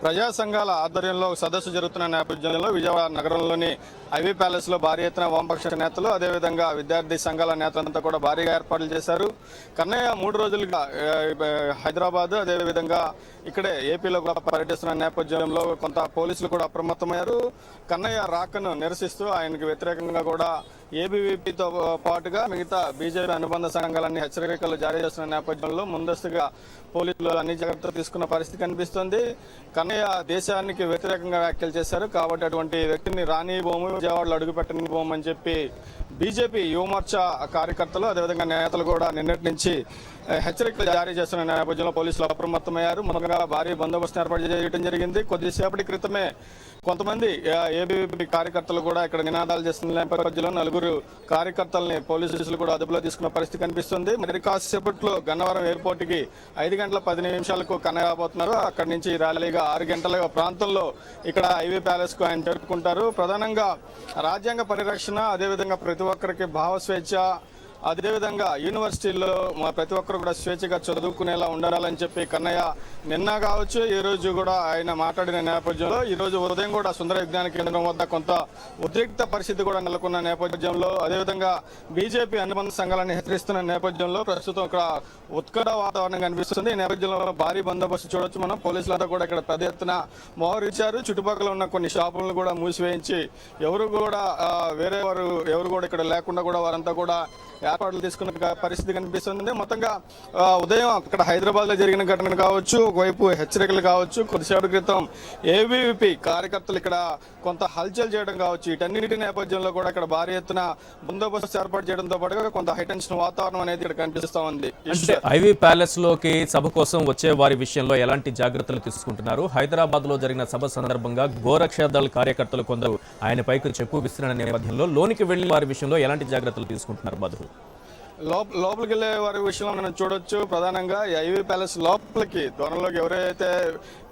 ప్రజా సంఘాల ఆధ్వర్యంలో సదస్సు జరుగుతున్న నేపథ్యంలో విజయవాడ నగరంలోని ఐవీ ప్యాలెస్ లో భారీ ఎత్తున వామపక్ష నేతలు అదేవిధంగా విద్యార్థి సంఘాల నేతలంతా కూడా భారీగా ఏర్పాట్లు చేశారు. కన్నయ్య 3 రోజులుగా హైదరాబాద్ అదేవిధంగా ఇక్కడే ఏపీలో కూడా పర్యటిస్తున్న నేపథ్యంలో కొంత పోలీసులు కూడా అప్రమత్తమయ్యారు. కన్నయ్య రాకను నిరసిస్తూ ఆయనకు వ్యతిరేకంగా కూడా ఏబీవీపీతో పాటుగా మిగతా బీజేపీ అనుబంధ సంఘాలన్నీ హెచ్చరికలు జారీ చేస్తున్న నేపథ్యంలో ముందస్తుగా పోలీసులు అన్ని జాగ్రత్తలు తీసుకున్న పరిస్థితి కనిపిస్తుంది. కన్నయ్య దేశానికి వ్యతిరేకంగా వ్యాఖ్యలు చేశారు కాబట్టి అటువంటి వ్యక్తిని రానివ్వము, విజయవాడలో అడుగుపెట్టనివ్వము అని చెప్పి బీజేపీ యువమోర్చా కార్యకర్తలు అదేవిధంగా నేతలు కూడా నిన్నటి నుంచి హెచ్చరికలు జారీ చేస్తున్న నేపథ్యంలో పోలీసులు అప్రమత్తమయ్యారు. మొదటగా భారీ బందోబస్తు ఏర్పాటు చేయడం జరిగింది. కొద్దిసేపటి క్రితమే కొంతమంది ఏబీవీపీ కార్యకర్తలు కూడా ఇక్కడ నినాదాలు చేస్తున్న నేపథ్యంలో 4 కార్యకర్తల్ని పోలీసులు కూడా అదుపులో తీసుకున్న పరిస్థితి కనిపిస్తుంది. మరి కాసేపట్లో గన్నవరం ఎయిర్పోర్ట్ కి 5 గంటల 10 నిమిషాలకు కన్నయ్య రాబోతున్నారు. అక్కడి నుంచి ర్యాలీగా 6 గంటల ప్రాంతంలో ఇక్కడ ఐవీ ప్యాలెస్ కు ఆయన చేరుకుంటారు. ప్రధానంగా రాజ్యాంగ పరిరక్షణ అదేవిధంగా ప్రతి ఒక్కరికి భావ స్వేచ్ఛ అదేవిధంగా యూనివర్సిటీల్లో ప్రతి ఒక్కరు కూడా స్వేచ్ఛగా చదువుకునేలా ఉండాలని చెప్పి కన్నయ్య నిన్న కావచ్చు ఈ రోజు కూడా ఆయన మాట్లాడిన నేపథ్యంలో ఈ రోజు ఉదయం కూడా సుందర విజ్ఞాన కేంద్రం వద్ద కొంత ఉద్రిక్త పరిస్థితి కూడా నెలకొన్న నేపథ్యంలో అదేవిధంగా బీజేపీ అనుబంధ సంఘాలను హెచ్చరిస్తున్న నేపథ్యంలో ప్రస్తుతం ఇక్కడ ఉత్కంఠ వాతావరణం కనిపిస్తుంది. ఈ నేపథ్యంలో భారీ బందోబస్తు చూడొచ్చు మనం. పోలీసులంతా కూడా ఇక్కడ పెద్ద ఎత్తున మోహరించారు. చుట్టుపక్కల ఉన్న కొన్ని షాపులను కూడా మూసివేయించి ఎవరు కూడా వేరే వారు ఎవరు కూడా ఇక్కడ లేకుండా కూడా వారంతా కూడా ఏర్పాట్లు తీసుకున్న పరిస్థితి కనిపిస్తుంది. మొత్తంగా ఉదయం అక్కడ హైదరాబాద్ లో జరిగిన ఘటన కావచ్చు, ఒకవైపు హెచ్చరికలు కావచ్చు, కొద్దిసేపటి క్రితం ఏబీవీపీ కార్యకర్తలు ఇక్కడ కొంత హల్చల్ చేయడం కావచ్చు, వీటన్నిటి నేపథ్యంలో కూడా ఇక్కడ భారీ ఎత్తున బందోబస్తు ఏర్పాటు చేయడంతో పాటుగా కొంత హైటెన్షన్ వాతావరణం అనేది ఇక్కడ కనిపిస్తా ఉంది. ఐవీ ప్యాలెస్ లోకి సభ కోసం వచ్చే వారి విషయంలో ఎలాంటి జాగ్రత్తలు తీసుకుంటున్నారు? హైదరాబాద్ లో జరిగిన సభ సందర్భంగా గోరక్షదళ్ కార్యకర్తలు కొందరు ఆయన పైకి చెప్పు విస్తున్న నేపథ్యంలో లోనికి వెళ్లి వారి విషయంలో ఎలాంటి జాగ్రత్తలు తీసుకుంటున్నారు బదులు? లోపలికి వెళ్ళే వారి విషయంలో మనం చూడొచ్చు. ప్రధానంగా ఐవీ ప్యాలెస్ లోపలికి దూరంలోకి ఎవరైతే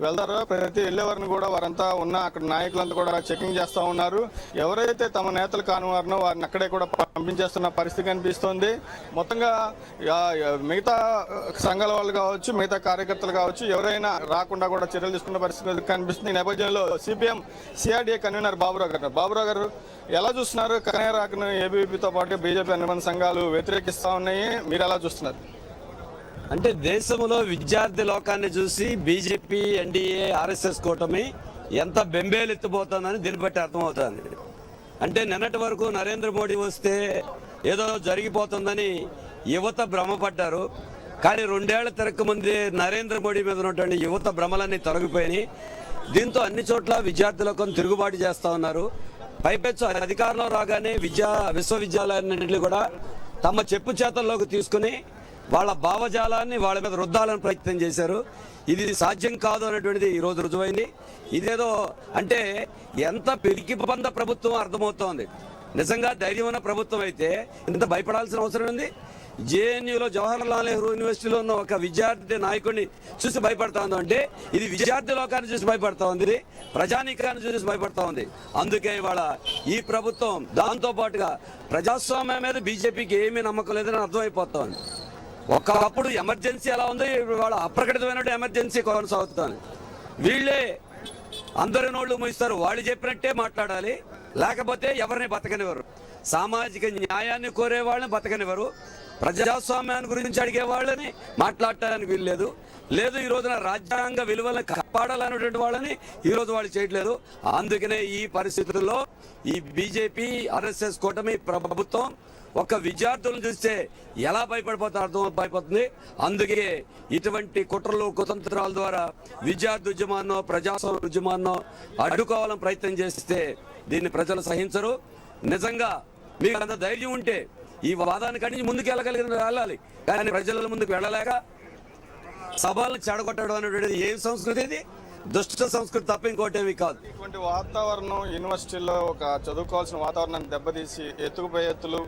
వెళ్తారో ప్రతి వెళ్ళేవారిని కూడా వారంతా ఉన్న అక్కడ నాయకులంతా కూడా చెకింగ్ చేస్తూ ఉన్నారు. ఎవరైతే తమ నేతలు కాని వారినో వారిని అక్కడే కూడా పంపించేస్తున్న పరిస్థితి కనిపిస్తోంది. మొత్తంగా మిగతా సంఘాల వాళ్ళు కావచ్చు, మిగతా కార్యకర్తలు కావచ్చు, ఎవరైనా రాకుండా కూడా చర్యలు తీసుకున్న పరిస్థితి కనిపిస్తుంది. ఈ నేపథ్యంలో సిపిఎం సిఆర్డీఏ కన్వీనర్ బాబురావు గారు ఎలా చూస్తున్నారు? కన్నయ్య రాకను ఏబీవీపీతో పాటు బీజేపీ అనుబంధ సంఘాలు వ్యతిరేకిస్తా ఉన్నాయి, మీరు ఎలా చూస్తున్నారు? అంటే దేశంలో విద్యార్థి లోకాన్ని చూసి బీజేపీ, ఎన్డీఏ, ఆర్ఎస్ఎస్ కూటమి ఎంత బెంబేలెత్తిపోతుందని దీన్ని బట్టి అర్థమవుతుంది. అంటే నిన్నటి వరకు నరేంద్ర మోడీ వస్తే ఏదో జరిగిపోతుందని యువత భ్రమపడ్డారు. కానీ 2 ఏళ్ల తిరగకముందే నరేంద్ర మోడీ మీద ఉన్నటువంటి యువత భ్రమలన్నీ తొలగిపోయినాయి. దీంతో అన్ని చోట్ల విద్యార్థి లోకం తిరుగుబాటు చేస్తూ ఉన్నారు. పైపెచ్చు అధికారంలో రాగానే విశ్వవిద్యాలయాలన్నింటినీ కూడా తమ చెప్పు చేతల్లోకి తీసుకుని వాళ్ళ భావజాలాన్ని వాళ్ళ మీద రుద్దాలని ప్రయత్నం చేశారు. ఇది సాధ్యం కాదు అనేటువంటిది ఈరోజు రుజువైంది. ఇదేదో అంటే ఎంత పిరికిబంద ప్రభుత్వం అర్థమవుతోంది. నిజంగా ధైర్యం ఉన్న ప్రభుత్వం అయితే ఇంత భయపడాల్సిన అవసరం ఉంది. జేఎన్యూలో జవహర్లాల్ నెహ్రూ యూనివర్సిటీలో ఉన్న ఒక విద్యార్థి నాయకుడిని చూసి భయపడతా ఉంది అంటే ఇది విద్యార్థి లోకాన్ని చూసి భయపడతా ఉంది, ప్రజానీకాన్ని చూసి భయపడతా ఉంది. అందుకే ఇవాళ ఈ ప్రభుత్వం దాంతో పాటుగా ప్రజాస్వామ్యం మీద బీజేపీకి ఏమీ నమ్మకం లేదని అర్థమైపోతుంది. ఒకప్పుడు ఎమర్జెన్సీ ఎలా ఉంది, ఇవాళ అప్రకటితమైన ఎమర్జెన్సీ కొనసాగుతుంది. వీళ్ళే అందరి నోళ్లు మూయిస్తారు, వాళ్ళు చెప్పినట్టే మాట్లాడాలి, లేకపోతే ఎవరిని బతకనివ్వరు. సామాజిక న్యాయాన్ని కోరే వాళ్ళని బతకనివ్వరు, ప్రజాస్వామ్యాన్ని గురించి అడిగే వాళ్ళని మాట్లాడటానికి వీల్లేదు. లేదు ఈ రోజున రాజ్యాంగ విలువలను కాపాడాలనేటువంటి వాళ్ళని ఈరోజు వాళ్ళు చేయట్లేదు. అందుకనే ఈ పరిస్థితుల్లో ఈ బీజేపీ, ఆర్ఎస్ఎస్ కూటమి ప్రభుత్వం ఒక విద్యార్థులను చూస్తే ఎలా భయపడిపోతారో అర్థమైపోతుంది. అందుకే ఇటువంటి కుట్రలు కుతంత్రాల ద్వారా విద్యార్థి ఉద్యమాన్నో ప్రజాస్వామ్య ఉద్యమాన్నో అడ్డుకోవాలని ప్రయత్నం చేస్తే దీన్ని ప్రజలు సహించరు. నిజంగా మీకు అంత ధైర్యం ఉంటే ఈ వాదాన్ని కట్టించి ముందుకు వెళ్ళాలి, కానీ ప్రజల ముందుకు వెళ్ళలేక సభలను చెడగొట్టడం అనేటువంటిది ఏం సంస్కృతి? ఇది దుష్ట సంస్కృతి తప్ప ఇంకోటేమి కాదు. ఇటువంటి వాతావరణం యూనివర్సిటీలో ఒక చదువుకోవాల్సిన వాతావరణాన్ని దెబ్బతీసి ఎత్తుకుపై ఎత్తులు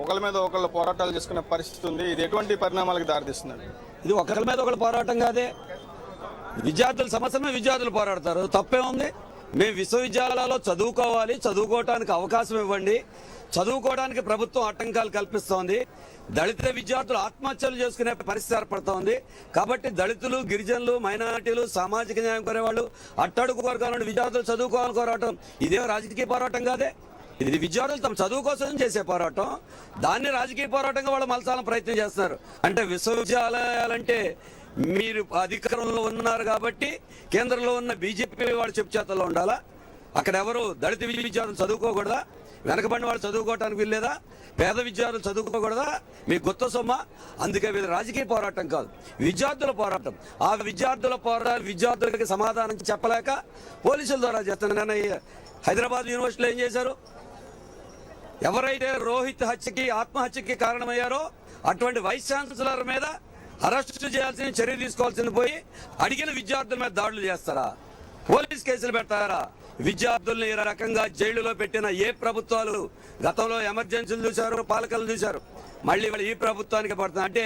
ఒకళ్ళ మీద ఒకళ్ళు పోరాటాలు చేసుకునే పరిస్థితి ఉంది. ఇది ఎటువంటి పరిణామాలకు దారితీస్తుంది? ఇది ఒకరి మీద ఒకళ్ళు పోరాటం కాదే, విద్యార్థుల సమస్యమే విద్యార్థులు పోరాడతారు, తప్పే ఉంది. మేము విశ్వవిద్యాలయాల్లో చదువుకోవాలి, చదువుకోవటానికి అవకాశం ఇవ్వండి, చదువుకోవడానికి ప్రభుత్వం ఆటంకాలు కల్పిస్తోంది. దళిత విద్యార్థులు ఆత్మహత్యలు చేసుకునే పరిస్థితి ఏర్పడుతోంది. కాబట్టి దళితులు, గిరిజనులు, మైనారిటీలు, సామాజిక న్యాయం కోరేవాళ్ళు, అట్టడుగు వర్గాల విద్యార్థులు చదువుకోవాలని కోరటం ఇదే రాజకీయ పోరాటం కాదే. ఇది విద్యార్థులు తమ చదువు కోసం చేసే పోరాటం. దాన్ని రాజకీయ పోరాటంగా వాళ్ళు మలచాలని ప్రయత్నం చేస్తున్నారు. అంటే విశ్వవిద్యాలయాలంటే మీరు అధికారంలో ఉన్నారు కాబట్టి కేంద్రంలో ఉన్న బీజేపీ వాళ్ళు చెప్పు చేతల్లో ఉండాలా? అక్కడ ఎవరు దళిత విద్యార్థులు చదువుకోకూడదా? వెనకబడిన వాళ్ళు చదువుకోవటానికి వీల్లేదా? పేద విద్యార్థులు చదువుకోకూడదా? మీకు గుత్త సొమ్మ. అందుకే వీళ్ళు రాజకీయ పోరాటం కాదు, విద్యార్థుల పోరాటం. ఆ విద్యార్థుల పోరాటాలు విద్యార్థులకి సమాధానం చెప్పలేక పోలీసుల ద్వారా చేస్తున్నారు. హైదరాబాద్ యూనివర్సిటీలో ఏం చేశారు? ఎవరైతే రోహిత్ హత్యకి, ఆత్మహత్యకి కారణమయ్యారో అటువంటి వైస్ ఛాన్సలర్ మీద అరెస్టు చేయాల్సిన, చర్య తీసుకోవాల్సింది పోయి అడిగిన విద్యార్థుల మీద దాడులు చేస్తారా? పోలీస్ కేసులు పెడతారా? విద్యార్థుల్ని ఈ రకంగా జైలులో పెట్టిన ఏ ప్రభుత్వాలు? గతంలో ఎమర్జెన్సీలు చూశారు, పాలకులు చూశారు. మళ్ళీ వాళ్ళు ఈ ప్రభుత్వానికి పడుతుంది. అంటే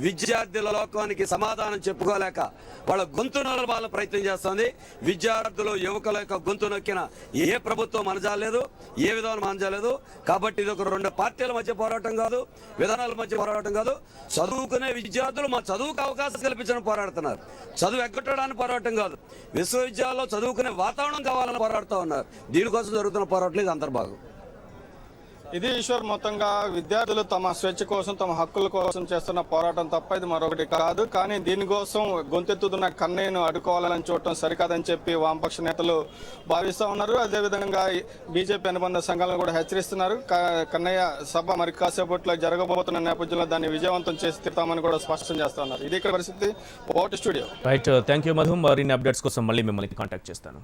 విద్యార్థుల లోకానికి సమాధానం చెప్పుకోలేక వాళ్ళ గొంతు నొలబాల ప్రయత్నం చేస్తుంది. విద్యార్థులు, యువకుల యొక్క గొంతు నొక్కిన ఏ ప్రభుత్వం మనజాలేదు, ఏ విధానం మనజాలేదు. కాబట్టి ఇది ఒక రెండు పార్టీల మధ్య పోరాటం కాదు, విధానాల మధ్య పోరాటం కాదు. చదువుకునే విద్యార్థులు మా చదువుకు అవకాశం కల్పించడం పోరాడుతున్నారు. చదువు ఎగ్గొట్టడానికి పోరాటం కాదు, విశ్వవిద్యాలయంలో చదువుకునే వాతావరణం కావాలని పోరాడుతూ ఉన్నారు. దీనికోసం జరుగుతున్న పోరాటం ఇది అంతర్భాగం. ఇది ఈశ్వర్, మొత్తంగా విద్యార్థులు తమ స్వేచ్ఛ కోసం, తమ హక్కుల కోసం చేస్తున్న పోరాటం తప్ప ఇది మరొకటి కాదు. కానీ దీనికోసం గొంతెత్తుతున్న కన్నయ్యను అడ్డుకోవాలని చూడటం సరికాదని చెప్పి వామపక్ష నేతలు భావిస్తూ ఉన్నారు. అదేవిధంగా బీజేపీ అనుబంధ సంఘాలను కూడా హెచ్చరిస్తున్నారు. కన్నయ్య సభ మరి కాసేపట్లో జరగబోతున్న నేపథ్యంలో దాన్ని విజయవంతం చేసి తీరుతామని కూడా స్పష్టం చేస్తా ఉన్నారు. ఇది ఇక్కడ పరిస్థితి. Vote studio. Right, thank you Madhu. మరిన్ని అప్డేట్స్ కోసం మళ్ళీ మిమ్మల్ని కాంటాక్ట్ చేస్తాను.